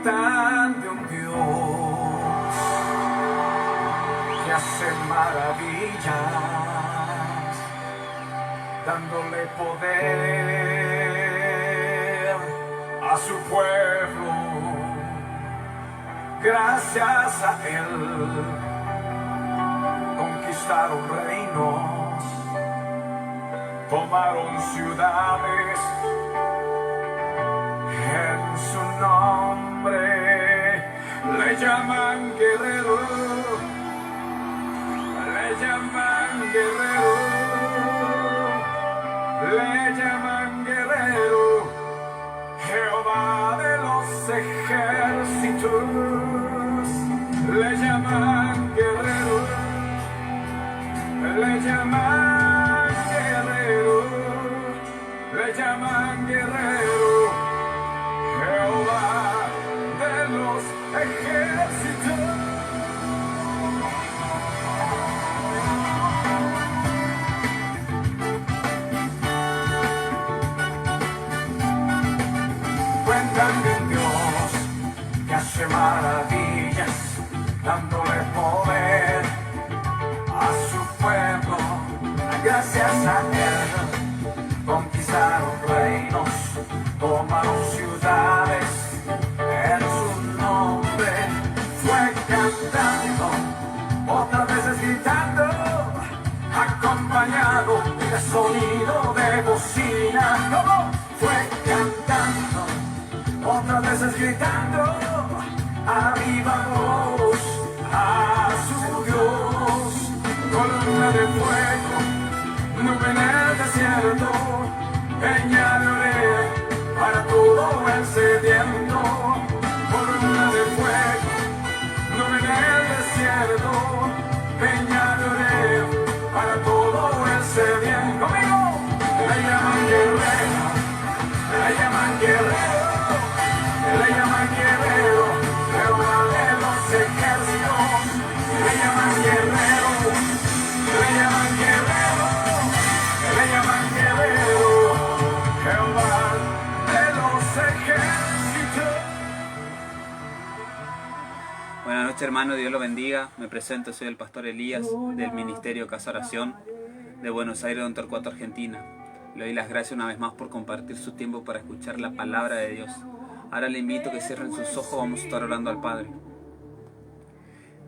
cantan de un Dios que hace maravillas, dándole poder a su pueblo. Gracias a Él conquistaron reinos, tomaron ciudades. En su nombre le llaman guerrero, le llaman guerrero, le llaman guerrero, Jehová de los ejércitos, le llaman guerrero, le llaman guerrero, le llaman guerrero, Jehová de los ejércitos. Cuentan de un Dios que hace maravillas, dándole poder a su pueblo. Gracias a Él conquistaron reinos, tomaron ciudades. En su nombre fue cantando, otras veces gritando, acompañado de sonido de bocina. ¿Cómo? Fue cantando, otras veces gritando a viva voz a su Dios. Columna de fuego, nube en el desierto, peña de Oreb para todo el sediento. Columna de fuego, nube en el desierto, peña de Oreb para todo el sediento. Conmigo, le llaman guerrero, le llaman guerrero, le llaman guerrero, Jehová de los ejércitos, le llaman guerrero, le llaman guerrero, le llaman guerrero, Jehová de los ejércitos. Buenas noches, hermano, Dios lo bendiga. Me presento, soy el pastor Elías del Ministerio Casa Oración de Buenos Aires, Don Torcuato, Argentina. Le doy las gracias una vez más por compartir su tiempo para escuchar la palabra de Dios. Ahora le invito a que cierren sus ojos, vamos a estar orando al Padre.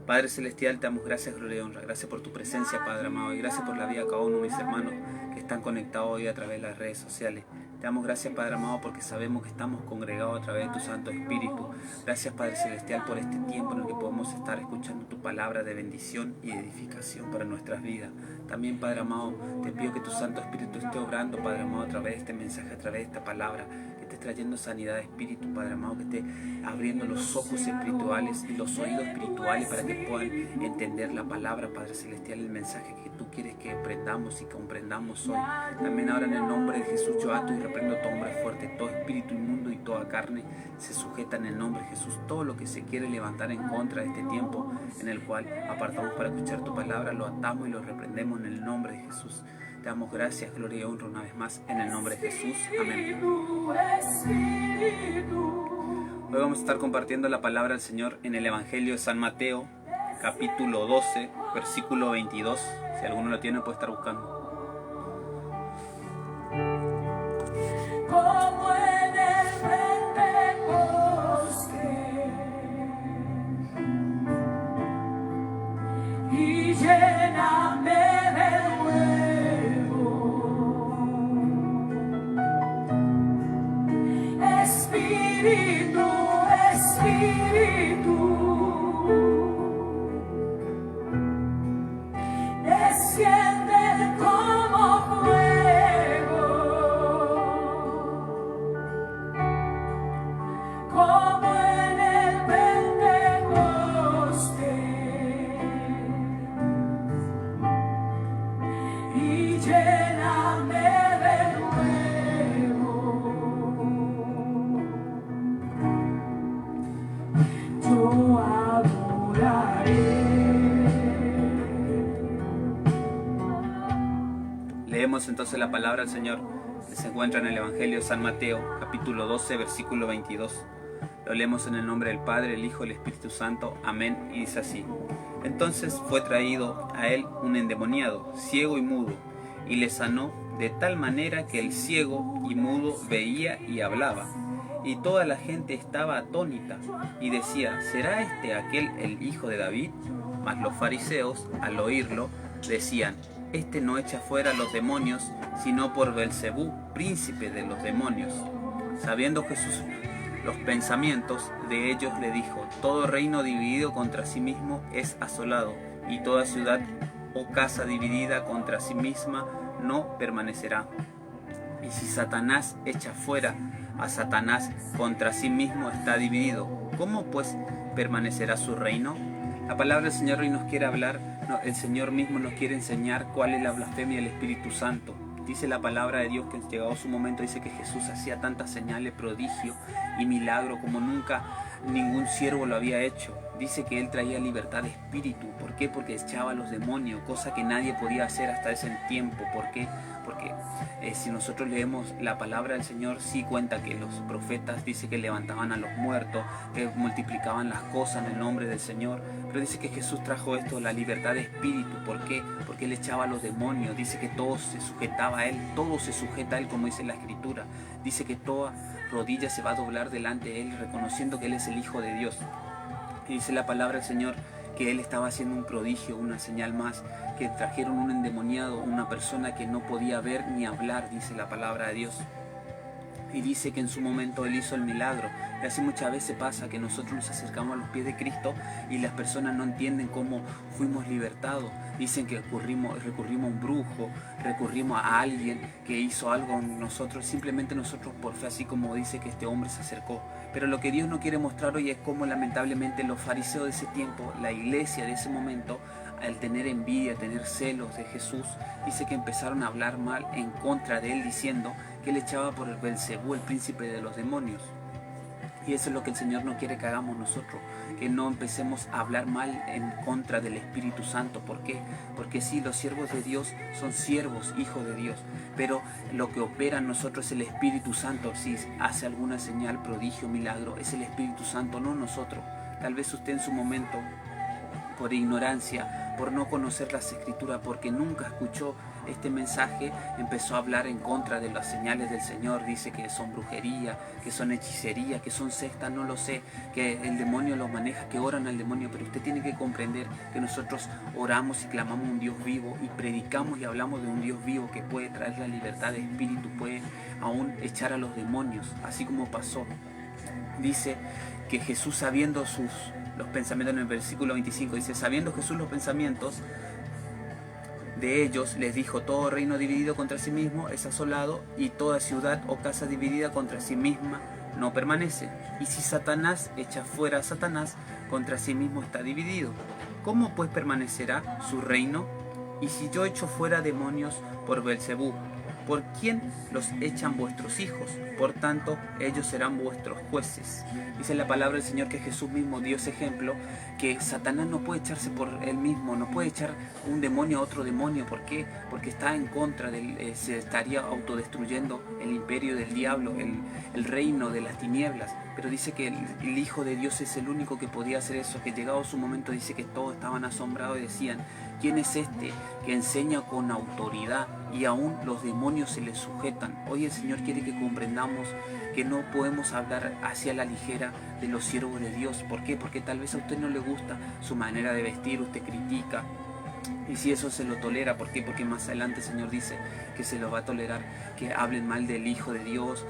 Padre Celestial, te damos gracias, gloria y honra. Gracias por tu presencia, Padre amado, y gracias por la vida de cada uno de mis hermanos que están conectados hoy a través de las redes sociales. Te damos gracias, Padre amado, porque sabemos que estamos congregados a través de tu Santo Espíritu. Gracias, Padre Celestial, por este tiempo en el que podemos estar escuchando tu palabra de bendición y edificación para nuestras vidas. También, Padre amado, te pido que tu Santo Espíritu esté obrando, Padre amado, a través de este mensaje, a través de esta palabra, que esté trayendo sanidad de espíritu, Padre amado, que esté abriendo los ojos espirituales y los oídos espirituales para que puedan entender la palabra, Padre Celestial, el mensaje que tú quieres que aprendamos y comprendamos hoy. También ahora en el nombre de Jesús yo ato y reprendo todo hombre fuerte, todo espíritu inmundo y toda carne se sujeta en el nombre de Jesús. Todo lo que se quiere levantar en contra de este tiempo en el cual apartamos para escuchar tu palabra, lo atamos y lo reprendemos en el nombre de Jesús. Te damos gracias, gloria y honra una vez más en el nombre de Jesús. Amén. Hoy vamos a estar compartiendo la palabra del Señor en el Evangelio de San Mateo, capítulo 12, versículo 22. Si alguno lo tiene, puede estar buscando. Como en el Pentecoste, y lléname de nuevo, Espíritu, Espíritu, desciende como fuego, como en el Pentecoste, y lléname de nuevo. Yo adoraré. Leemos entonces la palabra del Señor que se encuentra en el Evangelio de San Mateo, capítulo 12, versículo 22. Lo leemos en el nombre del Padre, el Hijo y el Espíritu Santo. Amén. Y dice así: Entonces fue traído a él un endemoniado, ciego y mudo, y le sanó de tal manera que el ciego y mudo veía y hablaba. Y toda la gente estaba atónita y decía: ¿será este aquel el hijo de David? Mas los fariseos, al oírlo, decían: Este no echa fuera los demonios, sino por Belcebú, príncipe de los demonios. Sabiendo Jesús los pensamientos de ellos, le dijo: Todo reino dividido contra sí mismo es asolado, y toda ciudad o casa dividida contra sí misma no permanecerá. Y si Satanás echa fuera a Satanás, contra sí mismo está dividido. ¿Cómo pues permanecerá su reino? La palabra del Señor hoy nos quiere hablar, el Señor mismo nos quiere enseñar cuál es la blasfemia del Espíritu Santo. Dice la palabra de Dios que llegado su momento, dice que Jesús hacía tantas señales, prodigio y milagro como nunca ningún siervo lo había hecho. Dice que él traía libertad de espíritu. ¿Por qué? Porque echaba a los demonios, cosa que nadie podía hacer hasta ese tiempo. ¿Por qué? Porque si nosotros leemos la palabra del Señor, sí cuenta que los profetas dice que levantaban a los muertos, que multiplicaban las cosas en el nombre del Señor. Pero dice que Jesús trajo esto, la libertad de espíritu. ¿Por qué? Porque él echaba a los demonios. Dice que todo se sujetaba a él, todo se sujeta a él, como dice la Escritura. Dice que toda rodilla se va a doblar delante de él, reconociendo que él es el Hijo de Dios. Y dice la palabra del Señor que él estaba haciendo un prodigio, una señal más, que trajeron un endemoniado, una persona que no podía ver ni hablar, dice la palabra de Dios. Y dice que en su momento él hizo el milagro. Y así muchas veces pasa que nosotros nos acercamos a los pies de Cristo y las personas no entienden cómo fuimos libertados. Dicen que recurrimos a un brujo, recurrimos a alguien que hizo algo en nosotros, simplemente nosotros por fe, así como dice que este hombre se acercó. Pero lo que Dios no quiere mostrar hoy es cómo lamentablemente los fariseos de ese tiempo, la iglesia de ese momento, al tener envidia, tener celos de Jesús, dice que empezaron a hablar mal en contra de él, diciendo que él echaba por el Belcebú, el príncipe de los demonios. Y eso es lo que el Señor no quiere que hagamos nosotros, que no empecemos a hablar mal en contra del Espíritu Santo. ¿Por qué? Porque sí, los siervos de Dios son siervos, hijos de Dios, pero lo que opera en nosotros es el Espíritu Santo. Si hace alguna señal, prodigio, milagro, es el Espíritu Santo, no nosotros. Tal vez usted en su momento, por ignorancia, por no conocer las Escrituras, porque nunca escuchó este mensaje, empezó a hablar en contra de las señales del Señor. Dice que son brujería, que son hechicería, que son sectas, no lo sé, que el demonio los maneja, que oran al demonio. Pero usted tiene que comprender que nosotros oramos y clamamos a un Dios vivo y predicamos y hablamos de un Dios vivo que puede traer la libertad de espíritu, puede aún echar a los demonios, así como pasó. Dice que Jesús, sabiendo los pensamientos, en el versículo 25 dice: sabiendo Jesús los pensamientos de ellos, les dijo: todo reino dividido contra sí mismo es asolado, y toda ciudad o casa dividida contra sí misma no permanece. Y si Satanás echa fuera a Satanás, contra sí mismo está dividido. ¿Cómo pues permanecerá su reino? Y si yo echo fuera demonios por Belcebú, ¿por quién los echan vuestros hijos? Por tanto, ellos serán vuestros jueces. Dice la palabra del Señor que Jesús mismo dio ese ejemplo, que Satanás no puede echarse por él mismo, no puede echar un demonio a otro demonio. ¿Por qué? Porque está en contra se estaría autodestruyendo el imperio del diablo, el reino de las tinieblas. Pero dice que el Hijo de Dios es el único que podía hacer eso, que llegado su momento dice que todos estaban asombrados y decían: ¿quién es este que enseña con autoridad y aún los demonios se le sujetan? Hoy el Señor quiere que comprendamos que no podemos hablar hacia la ligera de los siervos de Dios. ¿Por qué? Porque tal vez a usted no le gusta su manera de vestir, usted critica. Y si eso se lo tolera, ¿por qué? Porque más adelante el Señor dice que se lo va a tolerar, que hablen mal del Hijo de Dios,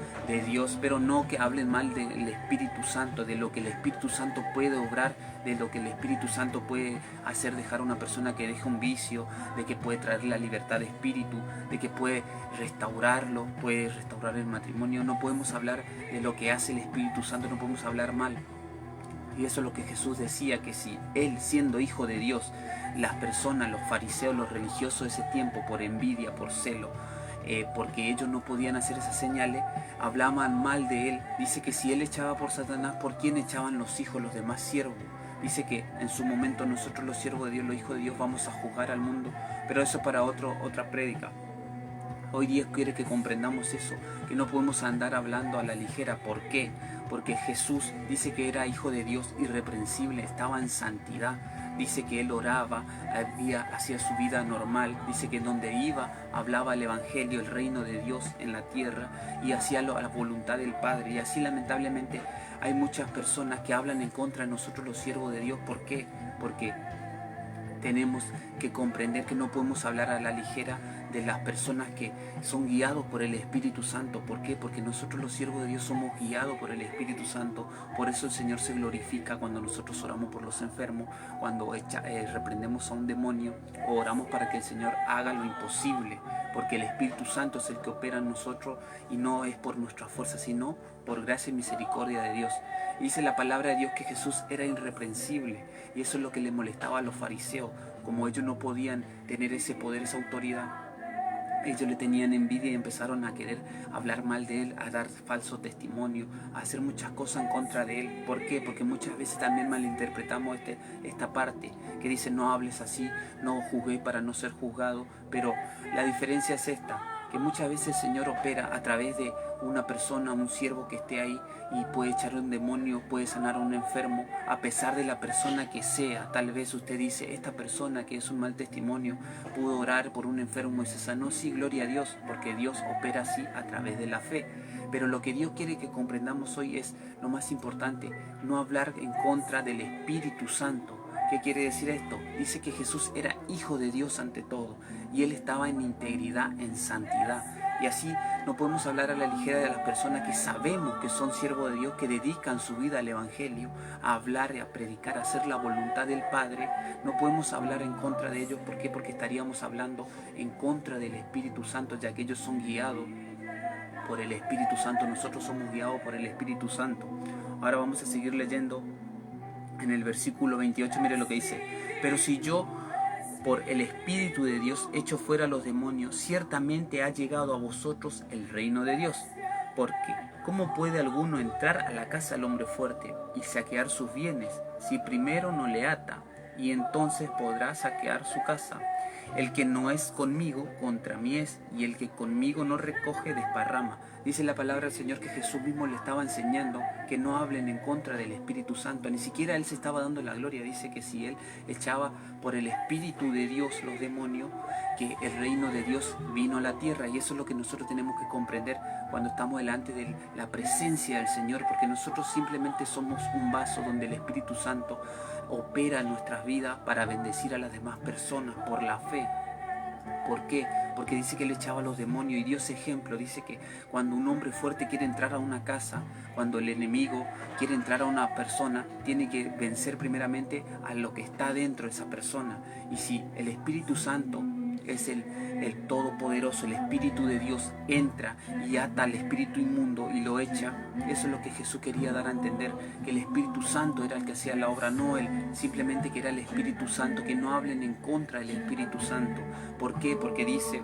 pero no que hablen mal del Espíritu Santo, de lo que el Espíritu Santo puede obrar, de lo que el Espíritu Santo puede hacer, dejar a una persona que deje un vicio, de que puede traer la libertad de espíritu, de que puede restaurarlo, puede restaurar el matrimonio. No podemos hablar de lo que hace el Espíritu Santo, no podemos hablar mal. Y eso es lo que Jesús decía, que si Él, siendo Hijo de Dios, las personas, los fariseos, los religiosos de ese tiempo, por envidia, por celo, porque ellos no podían hacer esas señales, hablaban mal de Él. Dice que si Él echaba por Satanás, ¿por quién echaban los hijos, los demás siervos? Dice que en su momento nosotros, los siervos de Dios, los hijos de Dios, vamos a juzgar al mundo, pero eso para otra prédica. Hoy día quiere que comprendamos eso, que no podemos andar hablando a la ligera. ¿Por qué? Porque Jesús dice que era hijo de Dios irreprensible, estaba en santidad. Dice que él oraba, hacía su vida normal. Dice que donde iba hablaba el evangelio, el reino de Dios en la tierra, y hacía la voluntad del Padre. Y así lamentablemente hay muchas personas que hablan en contra de nosotros los siervos de Dios. ¿Por qué? Porque tenemos que comprender que no podemos hablar a la ligera de las personas que son guiados por el Espíritu Santo. ¿Por qué? Porque nosotros los siervos de Dios somos guiados por el Espíritu Santo. Por eso el Señor se glorifica cuando nosotros oramos por los enfermos, cuando reprendemos a un demonio, o oramos para que el Señor haga lo imposible, porque el Espíritu Santo es el que opera en nosotros, y no es por nuestra fuerza, sino por gracia y misericordia de Dios. Y dice la palabra de Dios que Jesús era irreprensible, y eso es lo que le molestaba a los fariseos. Como ellos no podían tener ese poder, esa autoridad, ellos le tenían envidia y empezaron a querer hablar mal de él, a dar falso testimonio, a hacer muchas cosas en contra de él. ¿Por qué? Porque muchas veces también malinterpretamos esta parte que dice: no hables así, no juzgué para no ser juzgado. Pero la diferencia es esta, que muchas veces el Señor opera a través de una persona, un siervo que esté ahí, y puede echar un demonio, puede sanar a un enfermo, a pesar de la persona que sea. Tal vez usted dice: esta persona que es un mal testimonio pudo orar por un enfermo y se sanó. Sí, gloria a Dios, porque Dios opera así a través de la fe. Pero lo que Dios quiere que comprendamos hoy es lo más importante: no hablar en contra del Espíritu Santo. ¿Qué quiere decir esto? Dice que Jesús era hijo de Dios ante todo, y él estaba en integridad, en santidad. Y así no podemos hablar a la ligera de las personas que sabemos que son siervos de Dios, que dedican su vida al Evangelio, a hablar y a predicar, a hacer la voluntad del Padre. No podemos hablar en contra de ellos. ¿Por qué? Porque estaríamos hablando en contra del Espíritu Santo, ya que ellos son guiados por el Espíritu Santo. Nosotros somos guiados por el Espíritu Santo. Ahora vamos a seguir leyendo en el versículo 28. Mire lo que dice: pero si yo por el Espíritu de Dios echo fuera a los demonios, ciertamente ha llegado a vosotros el reino de Dios. Porque ¿cómo puede alguno entrar a la casa del hombre fuerte y saquear sus bienes, si primero no le ata, y entonces podrá saquear su casa? El que no es conmigo, contra mí es, y el que conmigo no recoge, desparrama. Dice la palabra del Señor que Jesús mismo le estaba enseñando que no hablen en contra del Espíritu Santo. Ni siquiera Él se estaba dando la gloria. Dice que si Él echaba por el Espíritu de Dios los demonios, que el reino de Dios vino a la tierra. Y eso es lo que nosotros tenemos que comprender cuando estamos delante de la presencia del Señor, porque nosotros simplemente somos un vaso donde el Espíritu Santo opera en nuestras vidas para bendecir a las demás personas por la fe. ¿Por qué? Porque dice que él echaba a los demonios, y dio ese ejemplo. Dice que cuando un hombre fuerte quiere entrar a una casa, cuando el enemigo quiere entrar a una persona, tiene que vencer primeramente a lo que está dentro de esa persona. Y si el Espíritu Santo es el Todopoderoso, el Espíritu de Dios, entra y ata al espíritu inmundo y lo echa, eso es lo que Jesús quería dar a entender, que el Espíritu Santo era el que hacía la obra, no él, simplemente que era el Espíritu Santo. Que no hablen en contra del Espíritu Santo. ¿Por qué? Porque dice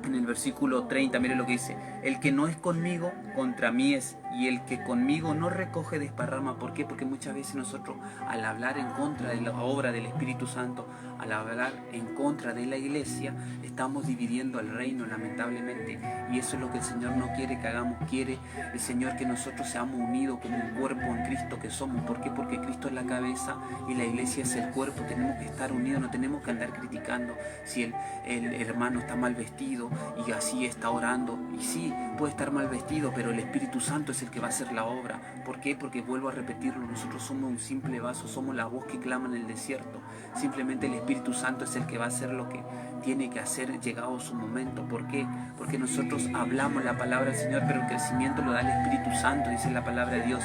en el versículo 30, mire lo que dice: el que no es conmigo, contra mí es, y el que conmigo no recoge, desparrama. ¿Por qué? Porque muchas veces nosotros, al hablar en contra de la obra del Espíritu Santo, al hablar en contra de la iglesia, estamos dividiendo el reino, lamentablemente. Y eso es lo que el Señor no quiere que hagamos. Quiere el Señor que nosotros seamos unidos como un cuerpo en Cristo que somos. ¿Por qué? Porque Cristo es la cabeza y la iglesia es el cuerpo. Tenemos que estar unidos, no tenemos que andar criticando si el hermano está mal vestido y así está orando. Y sí, puede estar mal vestido, pero el Espíritu Santo es el que va a hacer la obra. ¿Por qué? Porque vuelvo a repetirlo, nosotros somos un simple vaso, somos la voz que clama en el desierto. Simplemente el Espíritu Santo es el que va a hacer lo que tiene que hacer llegado su momento. ¿Por qué? Porque nosotros hablamos la palabra del Señor, pero el crecimiento lo da el Espíritu Santo, dice la palabra de Dios.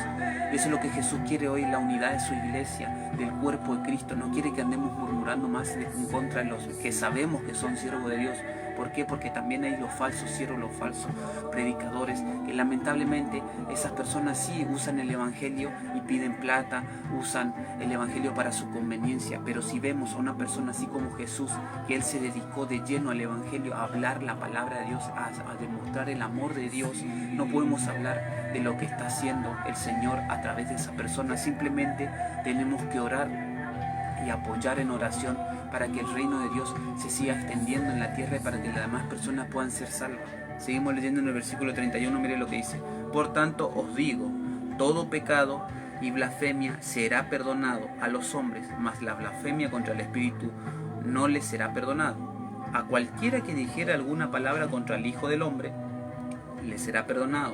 Eso es lo que Jesús quiere hoy, la unidad de su iglesia, del cuerpo de Cristo. No quiere que andemos murmurando más en contra de los que sabemos que son siervos de Dios. ¿Por qué? Porque también hay los falsos siervos, los falsos predicadores, que lamentablemente esas personas sí usan el Evangelio y piden plata, usan el Evangelio para su conveniencia. Pero si vemos a una persona así como Jesús, que Él se dedicó de lleno al Evangelio, a hablar la palabra de Dios, a demostrar el amor de Dios, no podemos hablar de lo que está haciendo el Señor a través de esa persona. Simplemente tenemos que orar y apoyar en oración para que el reino de Dios se siga extendiendo en la tierra y para que las demás personas puedan ser salvas. Seguimos leyendo en el versículo 31, mire lo que dice: por tanto os digo, todo pecado y blasfemia será perdonado a los hombres, mas la blasfemia contra el Espíritu no les será perdonado. A cualquiera que dijera alguna palabra contra el Hijo del Hombre, le será perdonado,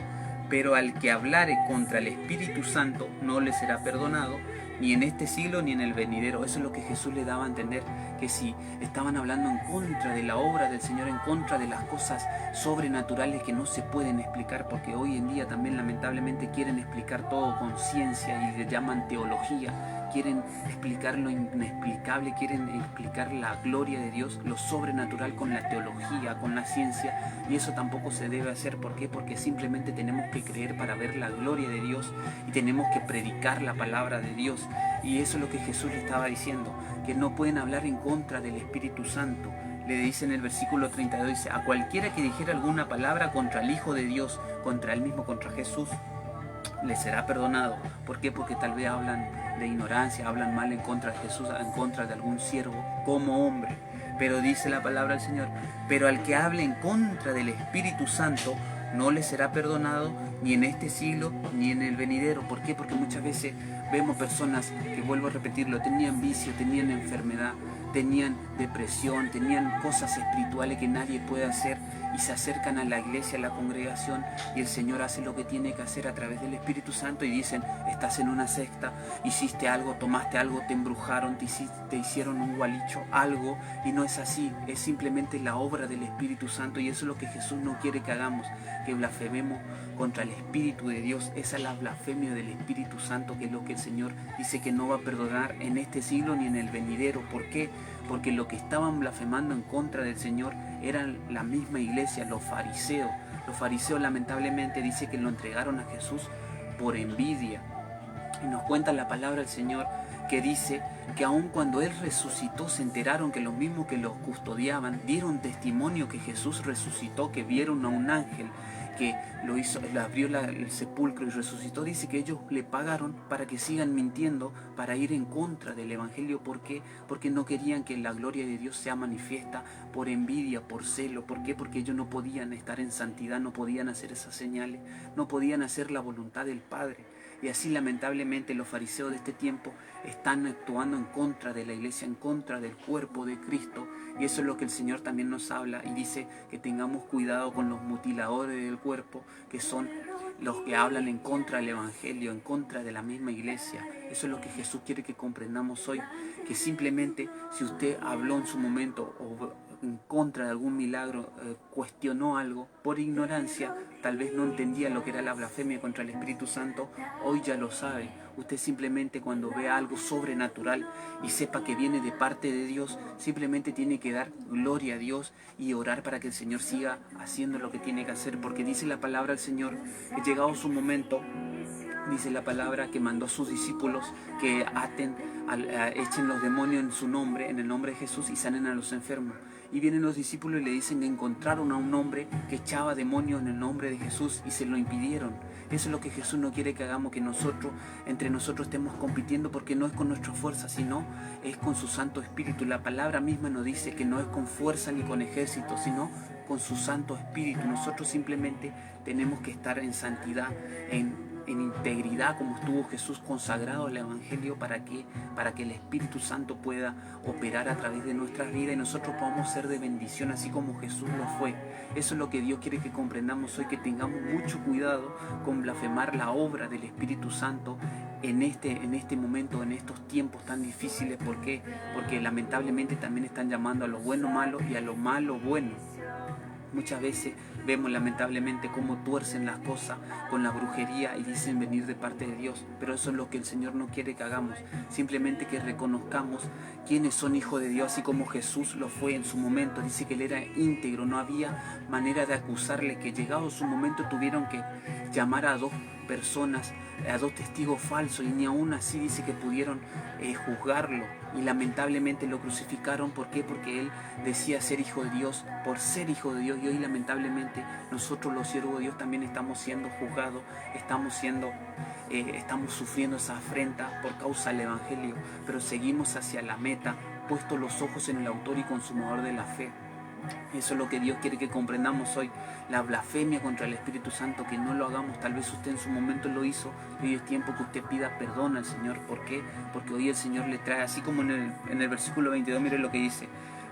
pero al que hablare contra el Espíritu Santo no le será perdonado, ni en este siglo ni en el venidero. Eso es lo que Jesús le daba a entender, que si estaban hablando en contra de la obra del Señor, en contra de las cosas sobrenaturales que no se pueden explicar, porque hoy en día también lamentablemente quieren explicar todo con ciencia y le llaman teología, quieren explicar lo inexplicable, quieren explicar la gloria de Dios, lo sobrenatural con la teología, con la ciencia, y eso tampoco se debe hacer. ¿Por qué? Porque simplemente tenemos que creer para ver la gloria de Dios y tenemos que predicar la palabra de Dios. Y eso es lo que Jesús le estaba diciendo, que no pueden hablar en contra del Espíritu Santo. Le dice en el versículo 32, dice: a cualquiera que dijera alguna palabra contra el Hijo de Dios, contra él mismo, contra Jesús, le será perdonado. ¿Por qué? Porque tal vez hablan de ignorancia, hablan mal en contra de Jesús, en contra de algún siervo como hombre. Pero dice la palabra del Señor: pero al que hable en contra del Espíritu Santo no le será perdonado, ni en este siglo ni en el venidero. ¿Por qué? Porque muchas veces vemos personas que, vuelvo a repetirlo, tenían vicio, tenían enfermedad, tenían depresión, tenían cosas espirituales que nadie puede hacer, y se acercan a la iglesia, a la congregación, y el Señor hace lo que tiene que hacer a través del Espíritu Santo, y dicen: estás en una secta, hiciste algo, tomaste algo, te embrujaron, te hicieron un gualicho, algo. Y no es así, es simplemente la obra del Espíritu Santo, y eso es lo que Jesús no quiere que hagamos, que blasfememos contra el Espíritu de Dios. Esa es la blasfemia del Espíritu Santo, que es lo que el Señor dice que no va a perdonar en este siglo ni en el venidero. ¿Por qué? Porque lo que estaban blasfemando en contra del Señor eran la misma iglesia, los fariseos. Los fariseos lamentablemente dice que lo entregaron a Jesús por envidia. Y nos cuenta la palabra del Señor que dice que aun cuando Él resucitó, se enteraron que los mismos que los custodiaban dieron testimonio que Jesús resucitó, que vieron a un ángel que lo hizo, le abrió el sepulcro y resucitó. Dice que ellos le pagaron para que sigan mintiendo, para ir en contra del Evangelio. ¿Por qué? Porque no querían que la gloria de Dios sea manifiesta, por envidia, por celo. ¿Por qué? Porque ellos no podían estar en santidad, no podían hacer esas señales, no podían hacer la voluntad del Padre. Y así lamentablemente los fariseos de este tiempo están actuando en contra de la iglesia, en contra del cuerpo de Cristo. Y eso es lo que el Señor también nos habla, y dice que tengamos cuidado con los mutiladores del cuerpo, que son los que hablan en contra del Evangelio, en contra de la misma iglesia. Eso es lo que Jesús quiere que comprendamos hoy, que simplemente si usted habló en su momento o en contra de algún milagro, cuestionó algo por ignorancia, tal vez no entendía lo que era la blasfemia contra el Espíritu Santo, hoy ya lo sabe. Usted simplemente, cuando vea algo sobrenatural y sepa que viene de parte de Dios, simplemente tiene que dar gloria a Dios y orar para que el Señor siga haciendo lo que tiene que hacer, porque dice la palabra del Señor que llegado su momento, dice la palabra que mandó a sus discípulos que echen los demonios en su nombre, en el nombre de Jesús, y sanen a los enfermos. Y vienen los discípulos y le dicen que encontraron a un hombre que echaba demonios en el nombre de Jesús, y se lo impidieron. Eso es lo que Jesús no quiere que hagamos, que nosotros, entre nosotros, estemos compitiendo, porque no es con nuestra fuerza, sino es con su Santo Espíritu. La palabra misma nos dice que no es con fuerza ni con ejército, sino con su Santo Espíritu. Nosotros simplemente tenemos que estar en santidad, en integridad, como estuvo Jesús consagrado al Evangelio, para que el Espíritu Santo pueda operar a través de nuestras vidas y nosotros podamos ser de bendición, así como Jesús lo fue. Eso es lo que Dios quiere que comprendamos hoy, que tengamos mucho cuidado con blasfemar la obra del Espíritu Santo en este momento, en estos tiempos tan difíciles. ¿Por qué? Porque lamentablemente también están llamando a lo bueno malo y a lo malo bueno. Muchas veces vemos lamentablemente cómo tuercen las cosas con la brujería y dicen venir de parte de Dios, pero eso es lo que el Señor no quiere que hagamos. Simplemente que reconozcamos quiénes son hijos de Dios, así como Jesús lo fue en su momento. Dice que Él era íntegro, no había manera de acusarle, que llegado su momento tuvieron que llamar a dos personas, a 2 testigos falsos, y ni aún así dice que pudieron juzgarlo, y lamentablemente lo crucificaron. ¿Por qué? Porque él decía ser hijo de Dios, por ser hijo de Dios, y hoy lamentablemente nosotros los siervos de Dios también estamos siendo juzgados, estamos sufriendo esa afrenta por causa del Evangelio, pero seguimos hacia la meta, puestos los ojos en el autor y consumador de la fe. Eso es lo que Dios quiere que comprendamos hoy. La blasfemia contra el Espíritu Santo, que no lo hagamos. Tal vez usted en su momento lo hizo, y hoy es tiempo que usted pida perdón al Señor. ¿Por qué? Porque hoy el Señor le trae, así como en el versículo 22, mire lo que dice: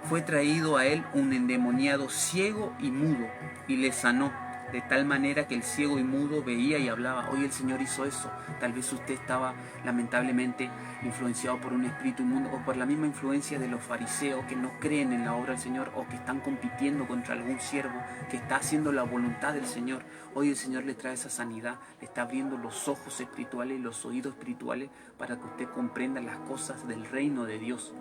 fue traído a él un endemoniado ciego y mudo, y le sanó, de tal manera que el ciego y mudo veía y hablaba. Hoy el Señor hizo eso. Tal vez usted estaba lamentablemente influenciado por un espíritu inmundo, o por la misma influencia de los fariseos que no creen en la obra del Señor, o que están compitiendo contra algún siervo que está haciendo la voluntad del Señor. Hoy el Señor le trae esa sanidad, le está abriendo los ojos espirituales y los oídos espirituales para que usted comprenda las cosas del reino de Dios.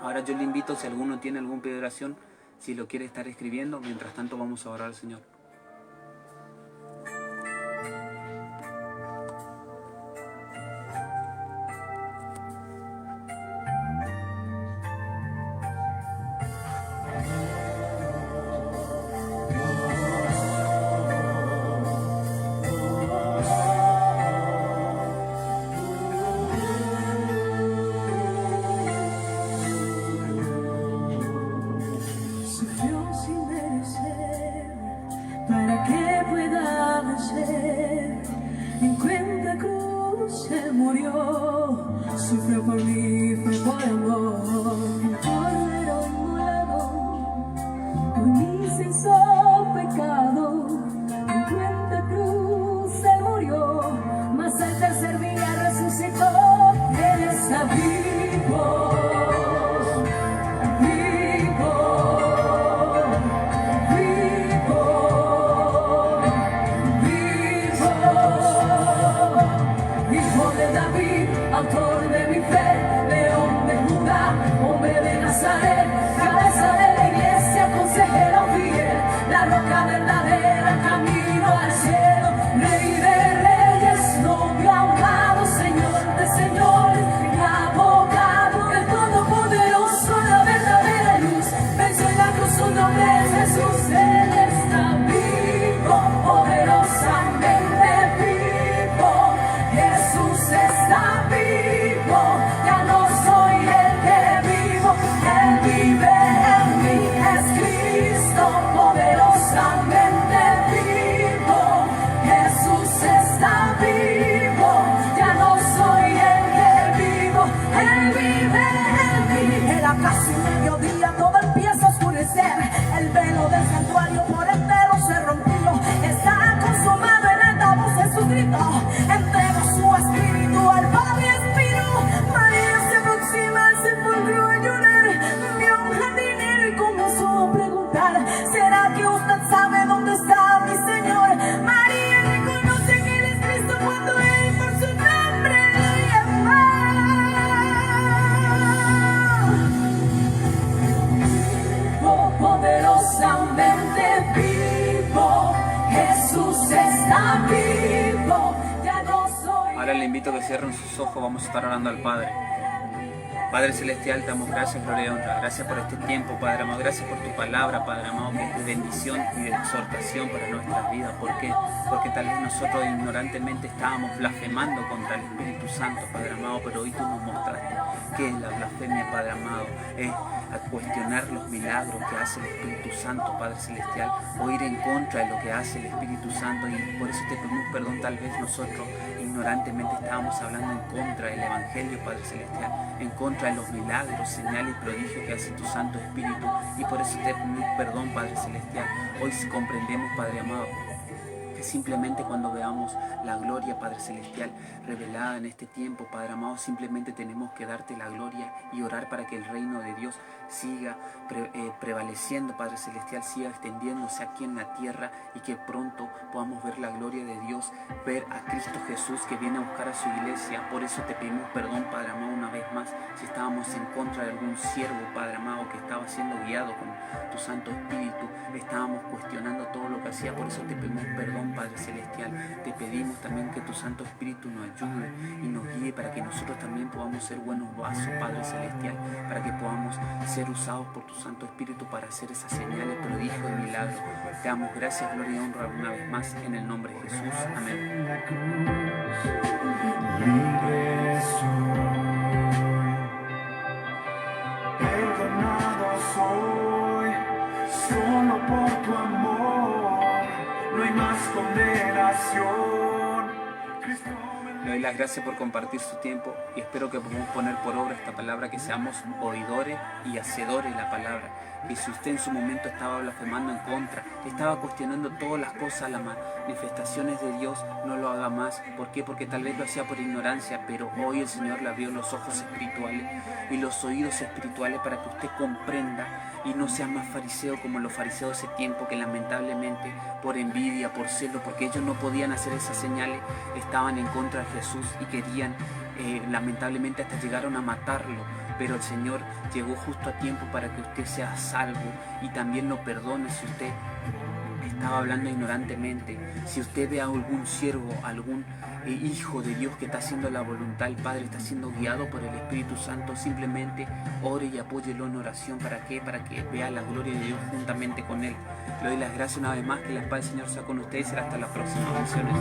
Ahora yo le invito, si alguno tiene algún pedido de oración, si lo quiere estar escribiendo. Mientras tanto vamos a orar al Señor. Sufrió sin merecer para que pueda vencer. En cuenta cruz se murió, sufrió por mí, fue por amor. El cordero inmolado por mí se hizo pecado. En cuenta cruz se murió, mas al tercer día resucitó. Él está vivo. Autor de mi fe, león de Judá, hombre de Nazaret, cabeza de la iglesia, consejero fiel, la roca verdadera, camino al cielo, rey de reyes, novio amado, señor de señores, mi abogado, el todopoderoso, la verdadera luz, venció en la cruz, su nombre es Jesús, él está vivo, poderosamente vivo, Jesús está vivo. Ya no soy el que vivo, Él vive en mí, es Cristo, poderosamente vivo. Jesús está vivo, ya no soy el que vivo, Él vive en mí. Era casi mediodía, todo empieza a oscurecer, el velo del santuario por entero se rompió. Está consumado, en altavoz Jesús gritó, entregó su espíritu al Padre. María se aproxima al sepulcro a llorar, vio a un jardinero y comenzó a preguntar: ¿será que usted sabe dónde está mi Señor? María reconoce que Él es Cristo cuando Él por su nombre lo llama. Oh, poderosamente vivo, Jesús está vivo, ya no soy. Ahora le invito a que cierren sus ojos, vamos a estar orando al Padre. Padre Celestial, te damos gracias, gloria y honra. Gracias por este tiempo, Padre amado. Gracias por tu palabra, Padre amado, que es de bendición y de exhortación para nuestras vidas. ¿Por qué? Porque tal vez nosotros ignorantemente estábamos blasfemando contra el Espíritu Santo, Padre amado, pero hoy tú nos mostraste qué es la blasfemia, Padre amado. Es a cuestionar los milagros que hace el Espíritu Santo, Padre Celestial, o ir en contra de lo que hace el Espíritu Santo, y por eso te pedimos perdón. Tal vez nosotros ignorantemente estábamos hablando en contra del Evangelio, Padre Celestial, en contra de los milagros, señales y prodigios que hace tu Santo Espíritu, y por eso te pedimos perdón, Padre Celestial. Hoy sí comprendemos, Padre amado, que simplemente cuando veamos la gloria, Padre Celestial, revelada en este tiempo, Padre amado, simplemente tenemos que darte la gloria y orar para que el reino de Dios siga prevaleciendo, Padre Celestial, siga extendiéndose aquí en la tierra, y que pronto podamos ver la gloria de Dios, ver a Cristo Jesús que viene a buscar a su iglesia. Por eso te pedimos perdón, Padre amado, una vez más, si estábamos en contra de algún siervo, Padre amado, que estaba siendo guiado con tu Santo Espíritu, estábamos cuestionando todo lo que que hacía. Por eso te pedimos perdón, Padre Celestial. Te pedimos también que tu Santo Espíritu nos ayude y nos guíe para que nosotros también podamos ser buenos vasos, Padre Celestial, para que podamos ser usados por tu Santo Espíritu para hacer esas señales, prodigios y milagros. Te damos gracias, gloria y honra una vez más en el nombre de Jesús. Amén. La cruz, libre soy, perdonado soy, solo por tu amor, no hay más condenación. Cristo me Le doy las gracias por compartir su tiempo y espero que podamos poner por obra esta palabra, que seamos oidores y hacedores de la palabra. Y si usted en su momento estaba blasfemando en contra, estaba cuestionando todas las cosas, las manifestaciones de Dios, no lo haga más. ¿Por qué? Porque tal vez lo hacía por ignorancia, pero hoy el Señor le abrió los ojos espirituales y los oídos espirituales para que usted comprenda y no sea más fariseo como los fariseos de ese tiempo, que lamentablemente por envidia, por celo, porque ellos no podían hacer esas señales, estaban en contra de Jesús y querían, lamentablemente hasta llegaron a matarlo. Pero el Señor llegó justo a tiempo para que usted sea salvo y también lo perdone si usted estaba hablando ignorantemente. Si usted ve a algún siervo, algún hijo de Dios que está haciendo la voluntad del Padre, está siendo guiado por el Espíritu Santo, simplemente ore y apóyelo en oración. ¿Para qué? Para que vea la gloria de Dios juntamente con Él. Le doy las gracias una vez más, que la paz del Señor sea con ustedes y será hasta la próxima. Bendiciones.